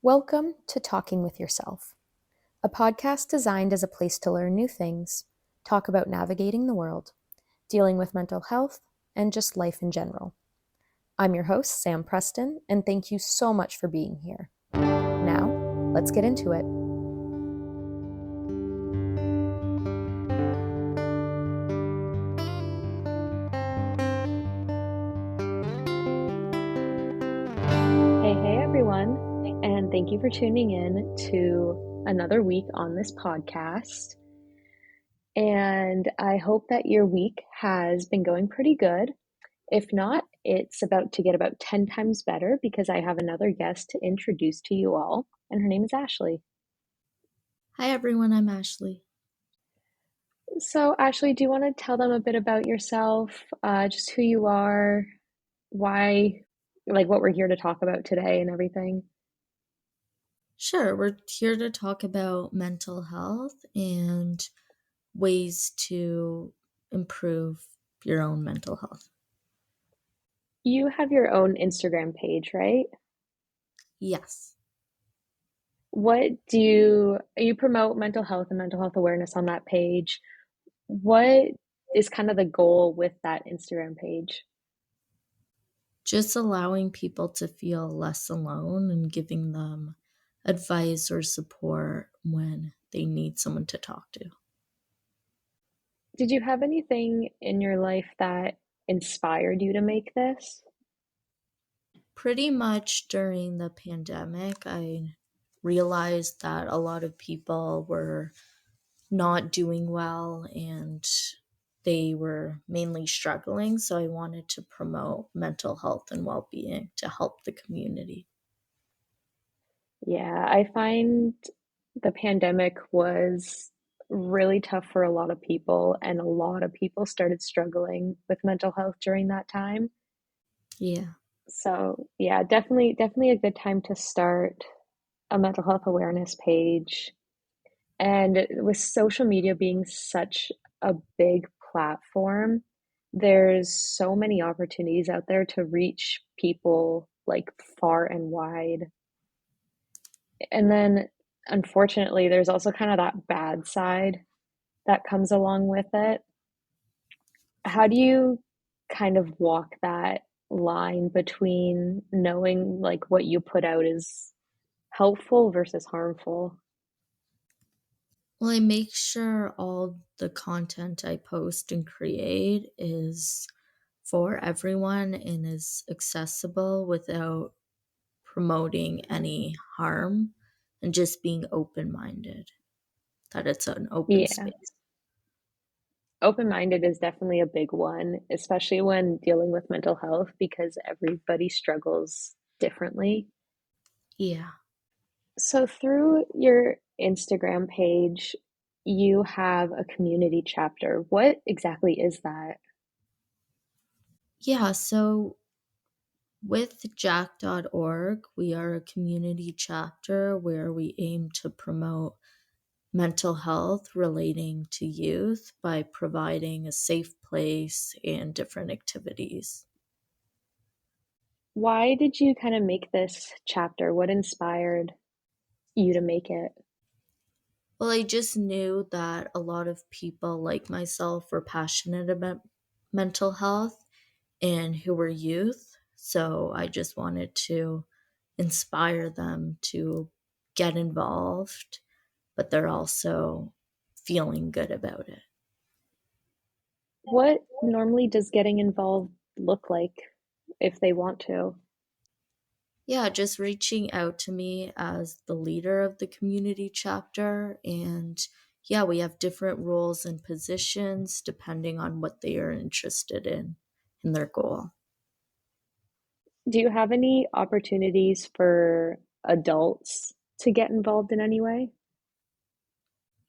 Welcome to Talking with Yourself, a podcast designed as a place to learn new things, talk about navigating the world, dealing with mental health, and just life in general. I'm your host, Sam Preston, and thank you so much for being here. Now, let's get into it. Hey everyone, and thank you for tuning in to another week on this podcast. And I hope that your week has been going pretty good. If not, it's about to get about 10 times better because I have another guest to introduce to you all, and her name is Ashley. Hi everyone, I'm Ashley. So, Ashley, do you want to tell them a bit about yourself, just who you are, why, like what we're here to talk about today and everything? Sure, we're here to talk about mental health and ways to improve your own mental health. You have your own Instagram page, right? Yes. What do you promote mental health and mental health awareness on that page? What is kind of the goal with that Instagram page? Just allowing people to feel less alone and giving them advice or support when they need someone to talk to. Did you have anything in your life that inspired you to make this? Pretty much during the pandemic, I realized that a lot of people were not doing well and they were mainly struggling. So I wanted to promote mental health and well being to help the community. Yeah, I find the pandemic was really tough for a lot of people, and a lot of people started struggling with mental health during that time. Yeah. So, yeah, definitely a good time to start a mental health awareness page. And with social media being such a big platform, there's so many opportunities out there to reach people like far and wide. And then unfortunately, there's also kind of that bad side that comes along with it. How do you kind of walk that line between knowing like what you put out is helpful versus harmful? Well, I make sure all the content I post and create is for everyone and is accessible without promoting any harm and just being open minded, that it's an open Yeah. space. Open-minded is definitely a big one, especially when dealing with mental health because everybody struggles differently. Yeah. So, through your Instagram page, you have a community chapter. What exactly is that? Yeah. So with Jack.org, we are a community chapter where we aim to promote mental health relating to youth by providing a safe place and different activities. Why did you kind of make this chapter? What inspired you to make it? Well, I just knew that a lot of people like myself were passionate about mental health and who were youth. So I just wanted to inspire them to get involved, but they're also feeling good about it. What normally does getting involved look like if they want to? Yeah, just reaching out to me as the leader of the community chapter. And yeah, we have different roles and positions depending on what they are interested in their goal. Do you have any opportunities for adults to get involved in any way?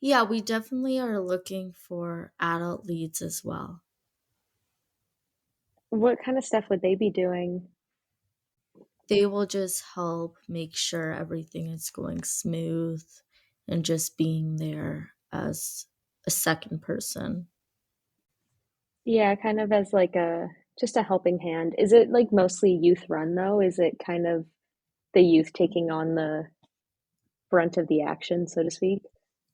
Yeah, we definitely are looking for adult leads as well. What kind of stuff would they be doing? They will just help make sure everything is going smooth and just being there as a second person. Yeah, kind of as like a just a helping hand. Is it like mostly youth run though? Is it kind of the youth taking on brunt of the action, so to speak.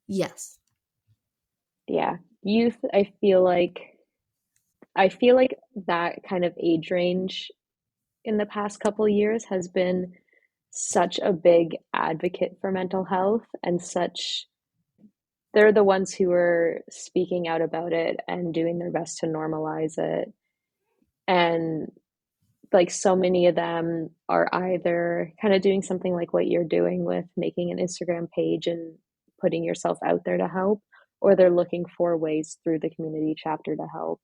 Yes. Yeah. Youth, I feel like that kind of age range in the past couple years has been such a big advocate for mental health and such they're the ones who are speaking out about it and doing their best to normalize it. And like so many of them are either kind of doing something like what you're doing with making an Instagram page and putting yourself out there to help, or they're looking for ways through the community chapter to help.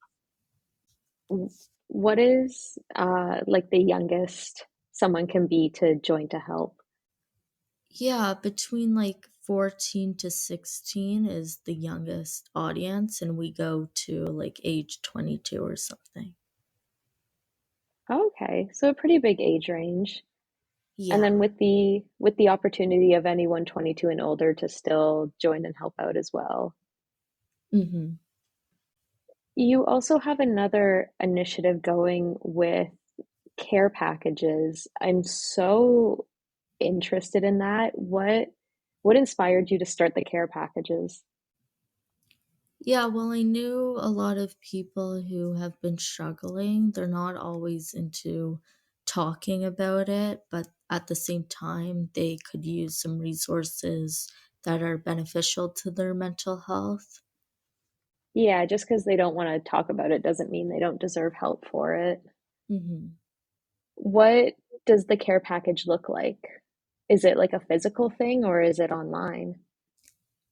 What is like the youngest someone can be to join to help? Yeah, between like 14 to 16 is the youngest audience, and we go to like age 22 or something. Okay, so a pretty big age range. And Yeah. then with the opportunity of anyone 22 and older to still join and help out as well. Hmm. You also have another initiative going with care packages. I'm so interested in that. What inspired you to start the care packages? Yeah, well, I knew a lot of people who have been struggling. They're not always into talking about it, but at the same time, they could use some resources that are beneficial to their mental health. Yeah, just because they don't want to talk about it doesn't mean they don't deserve help for it. Hmm. What does the care package look like? Is it like a physical thing or is it online?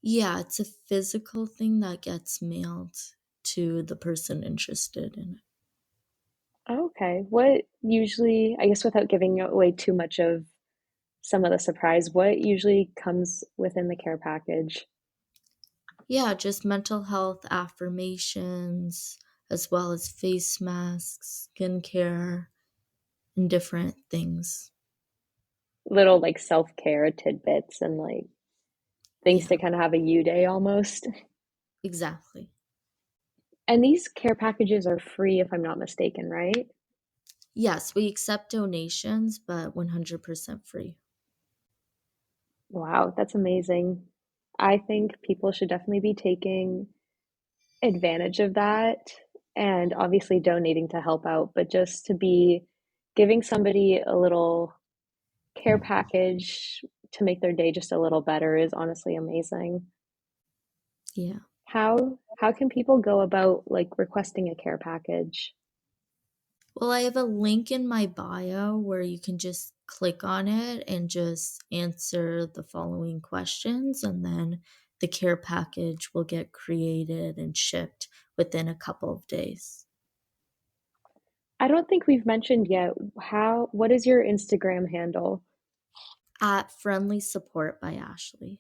Yeah, it's a physical thing that gets mailed to the person interested in it. Okay. What usually, I guess without giving away too much of some of the surprise, what usually comes within the care package? Yeah, just mental health affirmations, as well as face masks, skincare, and different things. Little like self-care tidbits and like things Yeah, to kind of have a you day almost. exactly. And these care packages are free if I'm not mistaken, right? Yes, we accept donations, but 100% free. Wow, that's amazing. I think people should definitely be taking advantage of that and obviously donating to help out, but just to be giving somebody a little care package to make their day just a little better is honestly amazing. Yeah. How can people go about like requesting a care package? Well, I have a link in my bio where you can just click on it and just answer the following questions, and then the care package will get created and shipped within a couple of days. I don't think we've mentioned yet what is your Instagram handle? At Friendly Support by Ashley.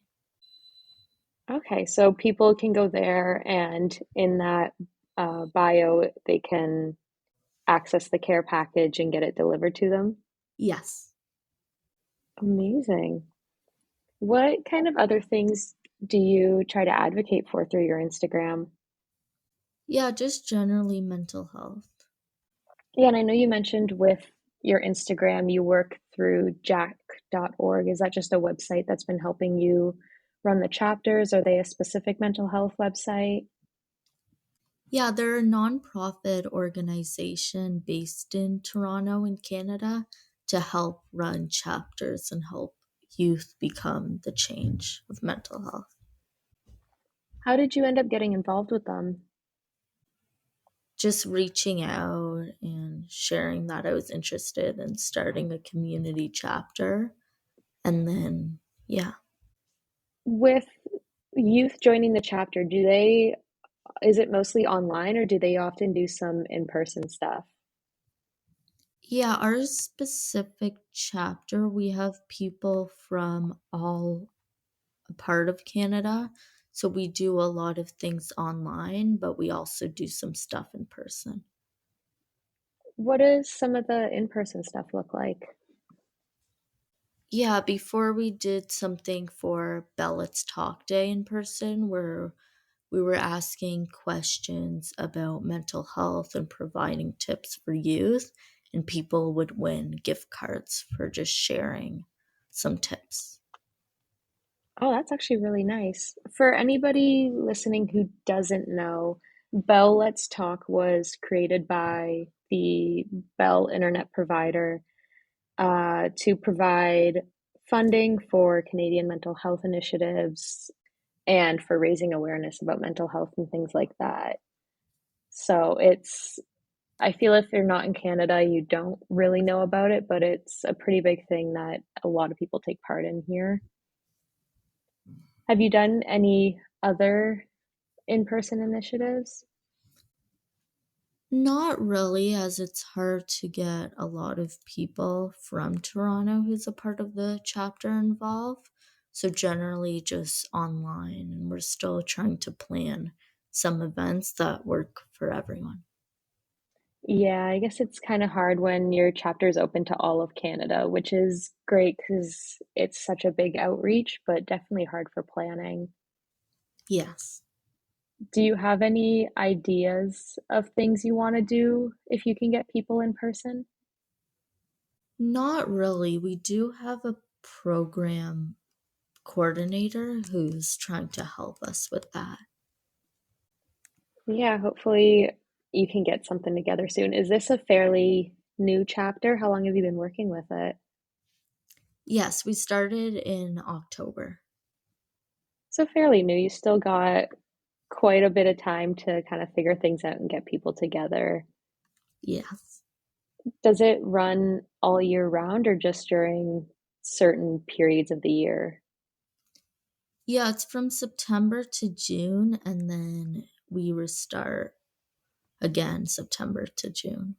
Okay, so people can go there and in that bio they can access the care package and get it delivered to them. Yes. Amazing. What kind of other things do you try to advocate for through your Instagram? Yeah, just generally mental health. Yeah, and I know you mentioned with your Instagram you work through jack.org. Is that just a website that's been helping you run the chapters? Are they a specific mental health website? Yeah, they're a nonprofit organization based in Toronto in Canada to help run chapters and help youth become the change of mental health. How did you end up getting involved with them? Just reaching out and sharing that I was interested in starting a community chapter. And then, yeah. With youth joining the chapter, is it mostly online or do they often do some in-person stuff? Yeah, our specific chapter, we have people from all a part of Canada. So we do a lot of things online, but we also do some stuff in person. What does some of the in-person stuff look like? Yeah, before we did something for Bellet's Talk Day in person where we were asking questions about mental health and providing tips for youth, and people would win gift cards for just sharing some tips. Oh, that's actually really nice. For anybody listening who doesn't know, Bell Let's Talk was created by the Bell Internet provider to provide funding for Canadian mental health initiatives and for raising awareness about mental health and things like that. So I feel if you're not in Canada, you don't really know about it, but it's a pretty big thing that a lot of people take part in here. Have you done any other in-person initiatives? Not really, as it's hard to get a lot of people from Toronto who's a part of the chapter involved. So generally just online, and we're still trying to plan some events that work for everyone. Yeah, I guess it's kind of hard when your chapter is open to all of Canada, which is great because it's such a big outreach, but definitely hard for planning. Yes. Do you have any ideas of things you want to do if you can get people in person? Not really. We do have a program coordinator who's trying to help us with that. Yeah, hopefully you can get something together soon. Is this a fairly new chapter? How long have you been working with it? Yes, we started in October. So fairly new. You still got quite a bit of time to kind of figure things out and get people together. Yes. Does it run all year round or just during certain periods of the year? Yeah, it's from September to June, and then we restart again September to June.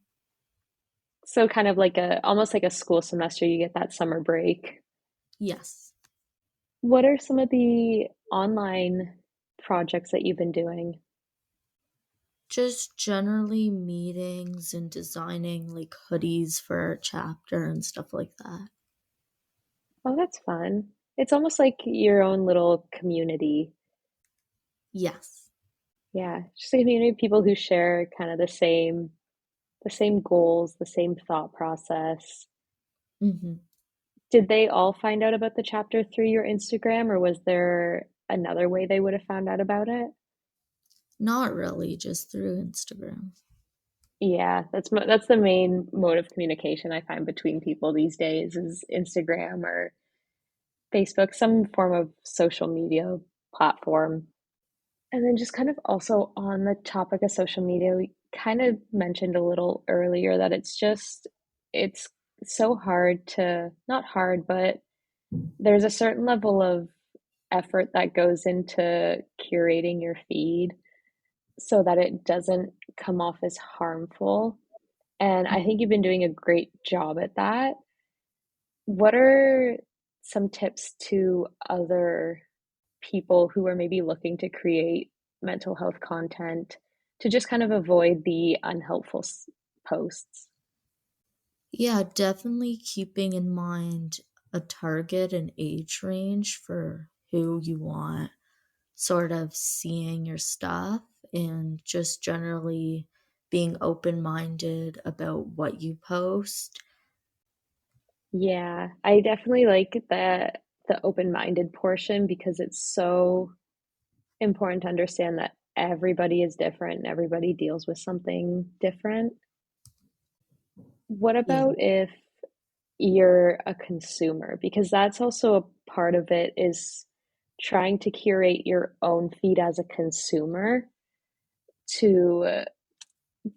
So kind of like a almost like a school semester, you get that summer break. Yes. What are some of the online projects that you've been doing? Just generally meetings and designing like hoodies for our chapter and stuff like that. Oh, that's fun. It's almost like your own little community. Yes. Yeah, just a community of people who share kind of the same goals, the same thought process. Hmm. Did they all find out about the chapter through your Instagram, or was there another way they would have found out about it? Not really, just through Instagram. Yeah, that's the main mode of communication I find between people these days is Instagram or Facebook, some form of social media platform. And then just kind of also on the topic of social media, we kind of mentioned a little earlier that it's so hard to, not hard, but there's a certain level of effort that goes into curating your feed so that it doesn't come off as harmful. And I think you've been doing a great job at that. What are some tips to other people who are maybe looking to create mental health content to just kind of avoid the unhelpful posts? Yeah, definitely keeping in mind a target and age range for who you want sort of seeing your stuff, and just generally being open minded about what you post. Yeah, I definitely like the open-minded portion because it's so important to understand that everybody is different and everybody deals with something different. What Yeah. about if you're a consumer? Because that's also a part of it is trying to curate your own feed as a consumer to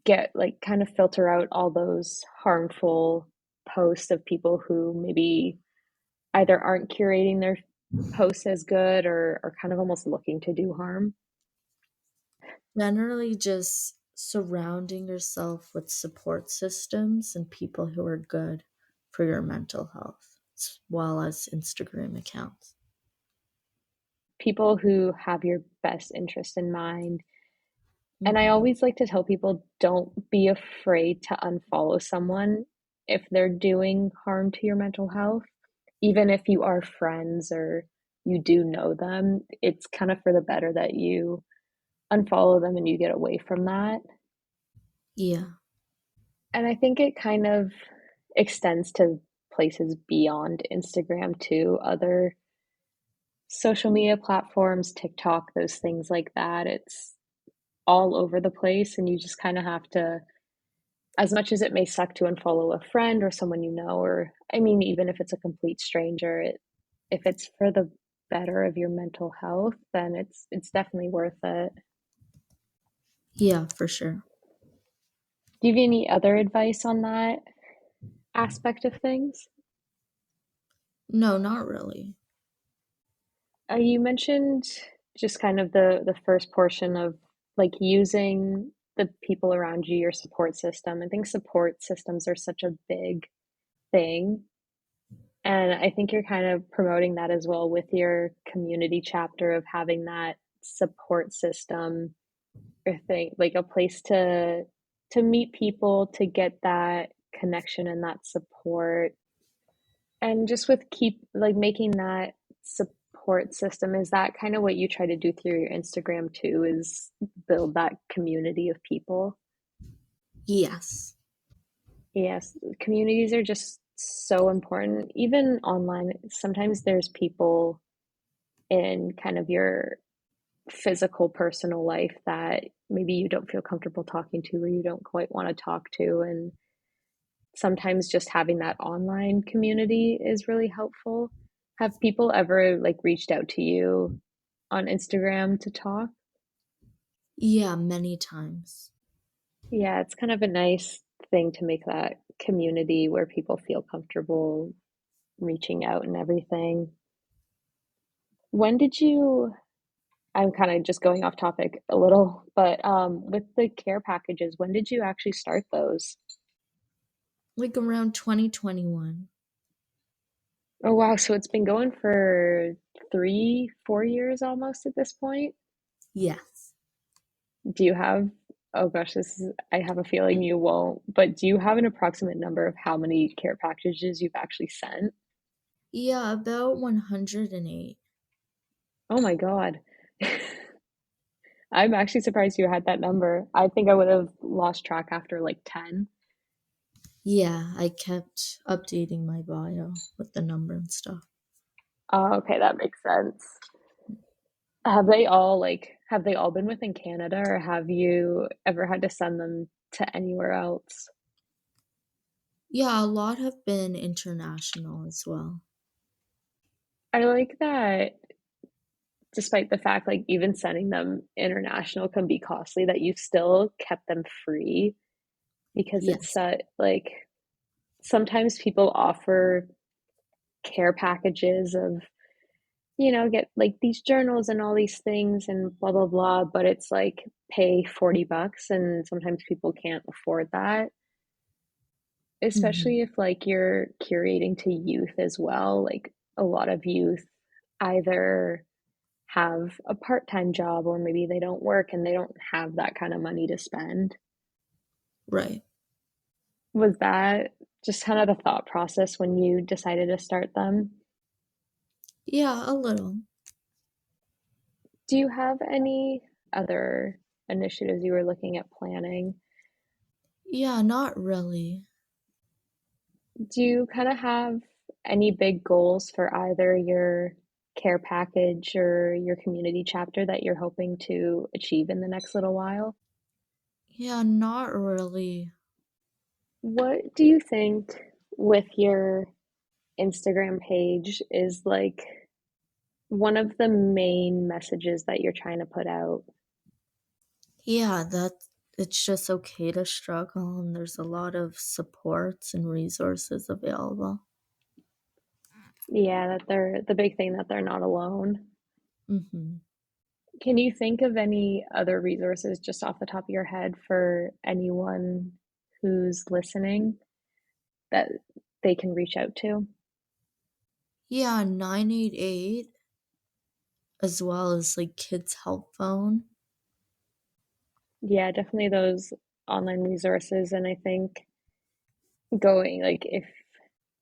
get like kind of filter out all those harmful posts of people who maybe either aren't curating their posts as good or are kind of almost looking to do harm. Generally, just surrounding yourself with support systems and people who are good for your mental health, as well as Instagram accounts. People who have your best interest in mind. And I Hmm. always like to tell people don't be afraid to unfollow someone if they're doing harm to your mental health. Even if you are friends or you do know them, it's kind of for the better that you unfollow them and you get away from that. Yeah. And I think it kind of extends to places beyond Instagram too, other social media platforms, TikTok, those things like that. It's all over the place, and you just kind of have to, as much as it may suck to unfollow a friend or someone you know, or I mean, even if it's a complete stranger, if it's for the better of your mental health, then it's definitely worth it. Yeah, for sure. Do you have any other advice on that aspect of things? No, not really. You mentioned just kind of the first portion of like using the people around you, your support system. I think support systems are such a big thing. And I think you're kind of promoting that as well with your community chapter of having that support system or thing, like a place to meet people, to get that connection and that support. And just with keep like making that support system, is that kind of what you try to do through your Instagram too, is build that community of people? Yes. Yes, communities are just so important. Even online, sometimes there's people in kind of your physical personal life that maybe you don't feel comfortable talking to or you don't quite want to talk to. And sometimes just having that online community is really helpful. Have people ever like reached out to you on Instagram to talk? Yeah, many times. Yeah, it's kind of a nice thing to make that community where people feel comfortable reaching out and everything. When did you, I'm kind of just going off topic a little, but with the care packages, when did you actually start those? Like around 2021. Oh wow, so it's been going for 3, 4 years almost at this point. Yes. Do you have, oh gosh, this is, I have a feeling you won't, but do you have an approximate number of how many care packages you've actually sent? Yeah, about 108. Oh my God. I'm actually surprised you had that number. I think I would have lost track after like 10. Yeah, I kept updating my bio with the number and stuff. Oh, okay, that makes sense. Have they all been within Canada or have you ever had to send them to anywhere else? Yeah, a lot have been international as well. I like that despite the fact like even sending them international can be costly, that you still kept them free because it's Yes. like sometimes people offer care packages of, get like these journals and all these things and blah blah blah, but it's like pay $40 and sometimes people can't afford that, Hmm. especially if like you're curating to youth as well. Like a lot of youth either have a part-time job or maybe they don't work and they don't have that kind of money to spend. Right. Was that just kind of the thought process when you decided to start them? Yeah, a little. Do you have any other initiatives you were looking at planning? Yeah, not really. Do you kind of have any big goals for either your care package or your community chapter that you're hoping to achieve in the next little while? Yeah, not really. What do you think with your Instagram page is like one of the main messages that you're trying to put out? Yeah, that it's just okay to struggle and there's a lot of supports and resources available. Yeah, that they're the big thing, that they're not alone. Hmm. Can you think of any other resources just off the top of your head for anyone who's listening that they can reach out to? Yeah, 988 as well as like Kids Help Phone. Yeah, definitely those online resources. And I think going, like, if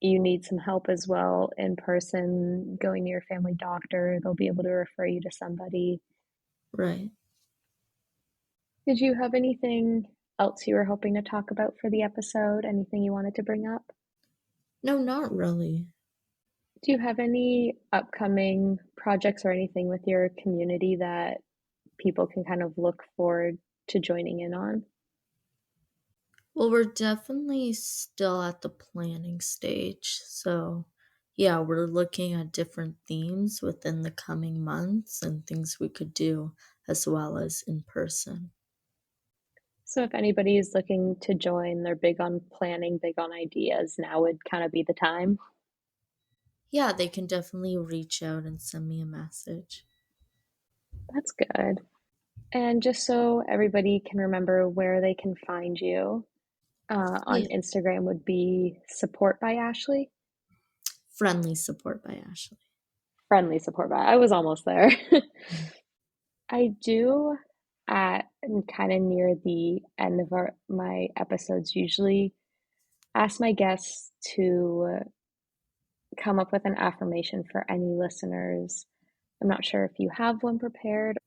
you need some help as well in person, going to your family doctor, they'll be able to refer you to somebody. Right. Did you have anything else you were hoping to talk about for the episode? Anything you wanted to bring up? No, not really. Do you have any upcoming projects or anything with your community that people can kind of look forward to joining in on? Well, we're definitely still at the planning stage. So, yeah, we're looking at different themes within the coming months and things we could do as well as in person. So if anybody is looking to join, they're big on planning, big on ideas, now would kind of be the time. Yeah, they can definitely reach out and send me a message. That's good. And just so everybody can remember where they can find you, on Yeah, Instagram would be support by Ashley. friendly support by Ashley. Friendly support by. I was almost there. I do at kind of near the end of my episodes usually ask my guests to come up with an affirmation for any listeners. I'm not sure if you have one prepared.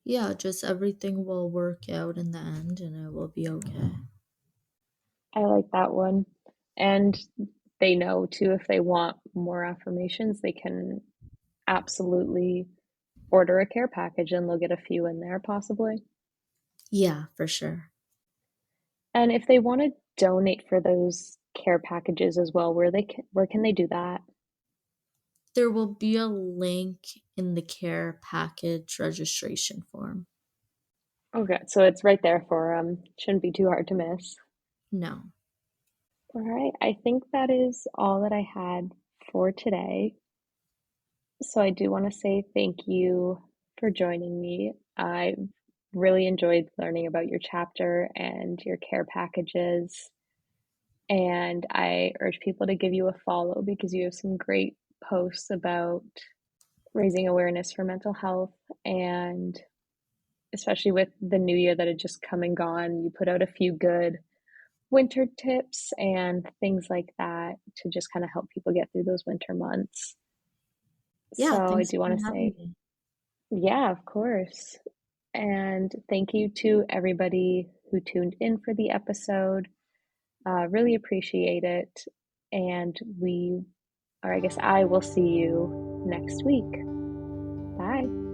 Yeah, just everything will work out in the end and it will be okay. I like that one. And they know too, if they want more affirmations, they can absolutely order a care package and they'll get a few in there possibly. Yeah, for sure. And if they want to donate for those care packages as well, where can they do that? There will be a link in the care package registration form. Okay, so it's right there for shouldn't be too hard to miss. No. All right, I think that is all that I had for today. So I do want to say thank you for joining me. I really enjoyed learning about your chapter and your care packages. And I urge people to give you a follow because you have some great posts about raising awareness for mental health. And especially with the new year that had just come and gone, you put out a few good winter tips and things like that to just kind of help people get through those winter months. Yeah, So I thanks do want for to having say, me. yeah, of course. And thank you to everybody who tuned in for the episode. Really appreciate it. And or I guess I will see you next week. Bye.